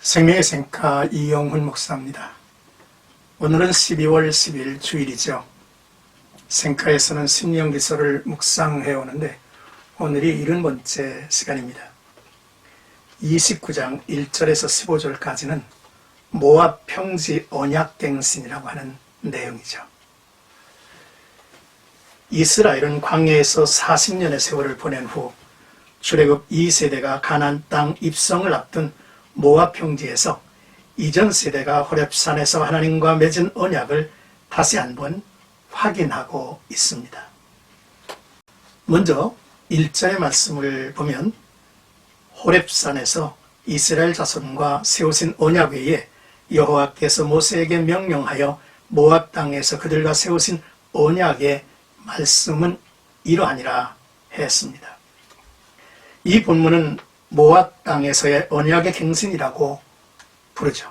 생명의 생가 이영훈 목사입니다. 오늘은 12월 10일 주일이죠. 생가에서는 신명기서를 묵상해 오는데 오늘이 70번째 시간입니다. 29장 1절에서 15절까지는 모압 평지 언약갱신이라고 하는 내용이죠. 이스라엘은 광야에서 40년의 세월을 보낸 후 출애굽 2세대가 가나안 땅 입성을 앞둔 모압 평지에서 이전 세대가 호렙산에서 하나님과 맺은 언약을 다시 한번 확인하고 있습니다. 먼저 1절의 말씀을 보면 호렙산에서 이스라엘 자손과 세우신 언약 외에 여호와께서 모세에게 명령하여 모압 땅에서 그들과 세우신 언약의 말씀은 이러하니라 했습니다. 이 본문은 모압 땅에서의 언약의 갱신이라고 부르죠.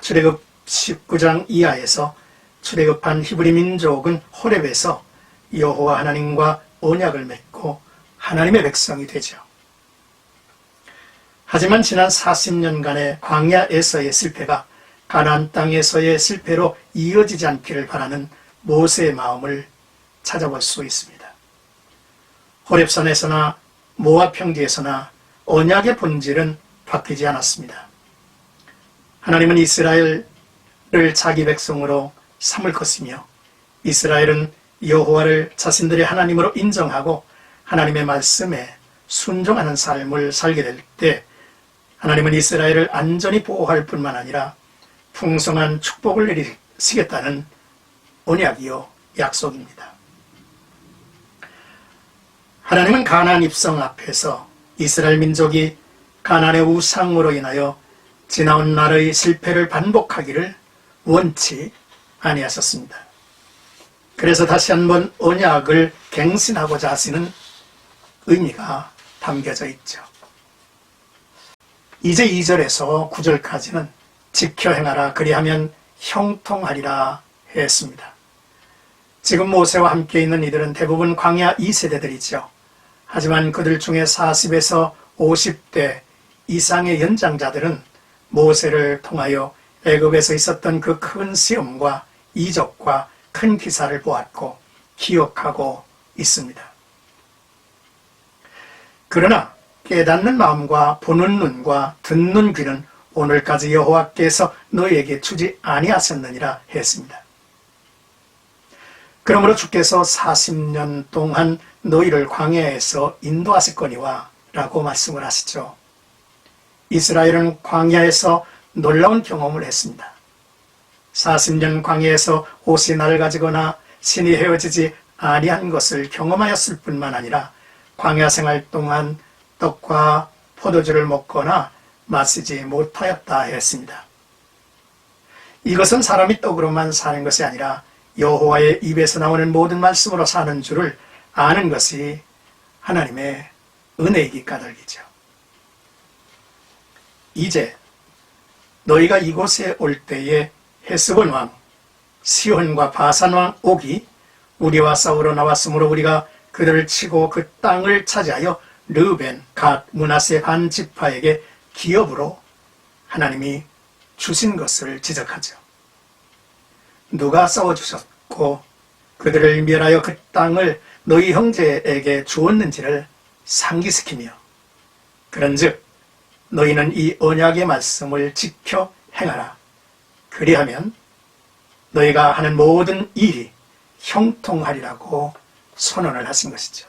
출애굽 19장 이하에서 출애굽한 히브리 민족은 호렙에서 여호와 하나님과 언약을 맺고 하나님의 백성이 되죠. 하지만 지난 40년간의 광야에서의 실패가 가나안 땅에서의 실패로 이어지지 않기를 바라는 모세의 마음을 찾아볼 수 있습니다. 호렙산에서나 모압 평지에서나 언약의 본질은 바뀌지 않았습니다. 하나님은 이스라엘을 자기 백성으로 삼을 것이며 이스라엘은 여호와를 자신들의 하나님으로 인정하고 하나님의 말씀에 순종하는 삶을 살게 될 때 하나님은 이스라엘을 안전히 보호할 뿐만 아니라 풍성한 축복을 내리시겠다는 언약이요 약속입니다. 하나님은 가나안 입성 앞에서 이스라엘 민족이 가나안의 우상으로 인하여 지나온 날의 실패를 반복하기를 원치 아니하셨습니다. 그래서 다시 한번 언약을 갱신하고자 하시는 의미가 담겨져 있죠. 이제 2절에서 9절까지는 지켜 행하라 그리하면 형통하리라 했습니다. 지금 모세와 함께 있는 이들은 대부분 광야 2세대들이죠. 하지만 그들 중에 40에서 50대 이상의 연장자들은 모세를 통하여 애굽에서 있었던 그 큰 시험과 이적과 큰 기사를 보았고 기억하고 있습니다. 그러나 깨닫는 마음과 보는 눈과 듣는 귀는 오늘까지 여호와께서 너희에게 주지 아니하셨느니라 했습니다. 그러므로 주께서 40년 동안 너희를 광야에서 인도하셨거니와 라고 말씀을 하시죠. 이스라엘은 광야에서 놀라운 경험을 했습니다. 40년 광야에서 옷이 낡아지거나 신이 헤어지지 아니한 것을 경험하였을 뿐만 아니라 광야 생활 동안 떡과 포도주를 먹거나 마시지 못하였다 했습니다. 이것은 사람이 떡으로만 사는 것이 아니라 여호와의 입에서 나오는 모든 말씀으로 사는 줄을 아는 것이 하나님의 은혜이기 까닭이죠. 이제 너희가 이곳에 올 때에 헤스본 왕, 시혼과 바산 왕 옥이 우리와 싸우러 나왔으므로 우리가 그들을 치고 그 땅을 차지하여 르벤, 갓, 므낫세 반 지파에게 기업으로 하나님이 주신 것을 지적하죠. 누가 싸워주셨고 그들을 멸하여 그 땅을 너희 형제에게 주었는지를 상기시키며 그런즉 너희는 이 언약의 말씀을 지켜 행하라. 그리하면 너희가 하는 모든 일이 형통하리라고 선언을 하신 것이죠.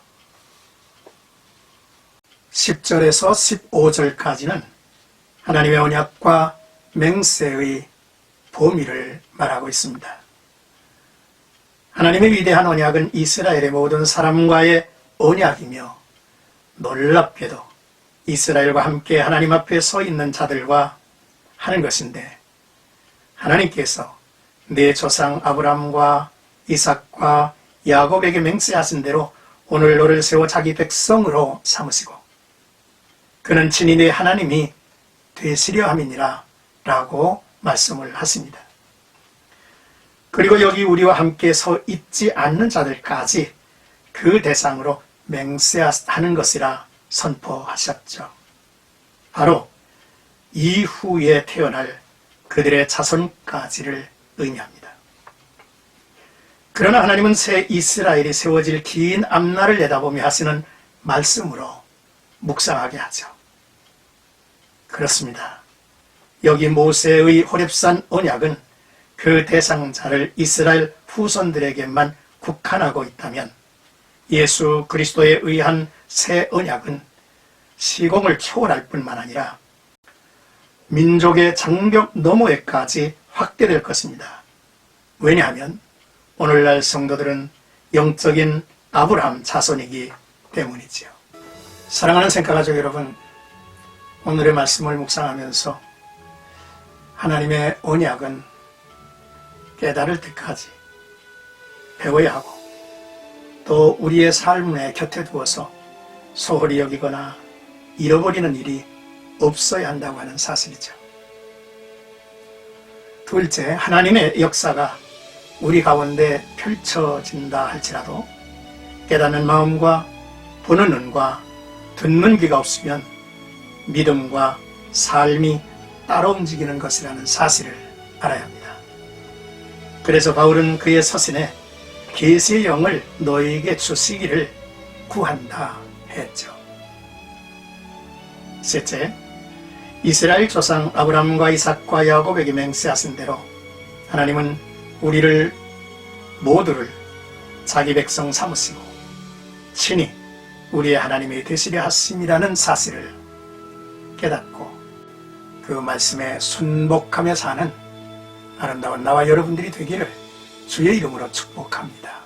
10절에서 15절까지는 하나님의 언약과 맹세의 범위를 말하고 있습니다. 하나님의 위대한 언약은 이스라엘의 모든 사람과의 언약이며 놀랍게도 이스라엘과 함께 하나님 앞에 서 있는 자들과 하는 것인데 하나님께서 내 조상 아브라함과 이삭과 야곱에게 맹세하신 대로 오늘 너를 세워 자기 백성으로 삼으시고 그는 친히 내 하나님이 되시려 함이니라 라고 말씀을 하십니다. 그리고 여기 우리와 함께 서 있지 않는 자들까지 그 대상으로 맹세하는 것이라 선포하셨죠. 바로 이후에 태어날 그들의 자손까지를 의미합니다. 그러나 하나님은 새 이스라엘이 세워질 긴 앞날을 내다보며 하시는 말씀으로 묵상하게 하죠. 그렇습니다. 여기 모세의 호렙산 언약은 그 대상자를 이스라엘 후손들에게만 국한하고 있다면 예수 그리스도에 의한 새 언약은 시공을 초월할 뿐만 아니라 민족의 장벽 너머에까지 확대될 것입니다. 왜냐하면 오늘날 성도들은 영적인 아브라함 자손이기 때문이지요. 사랑하는 생각가족 여러분, 오늘의 말씀을 묵상하면서 하나님의 언약은 깨달을 때까지 배워야 하고 또 우리의 삶의 곁에 두어서 소홀히 여기거나 잃어버리는 일이 없어야 한다고 하는 사실이죠. 둘째, 하나님의 역사가 우리 가운데 펼쳐진다 할지라도 깨닫는 마음과 보는 눈과 듣는 귀가 없으면 믿음과 삶이 따로 움직이는 것이라는 사실을 알아야 합니다. 그래서 바울은 그의 서신에 계시의 영을 너희에게 주시기를 구한다 했죠. 셋째, 이스라엘 조상 아브라함과 이삭과 야곱에게 맹세하신 대로 하나님은 우리를 모두를 자기 백성 삼으시고 친히 우리의 하나님이 되시려 하심이라는 사실을 깨닫고 그 말씀에 순복하며 사는 아름다운 나와 여러분들이 되기를 주의 이름으로 축복합니다.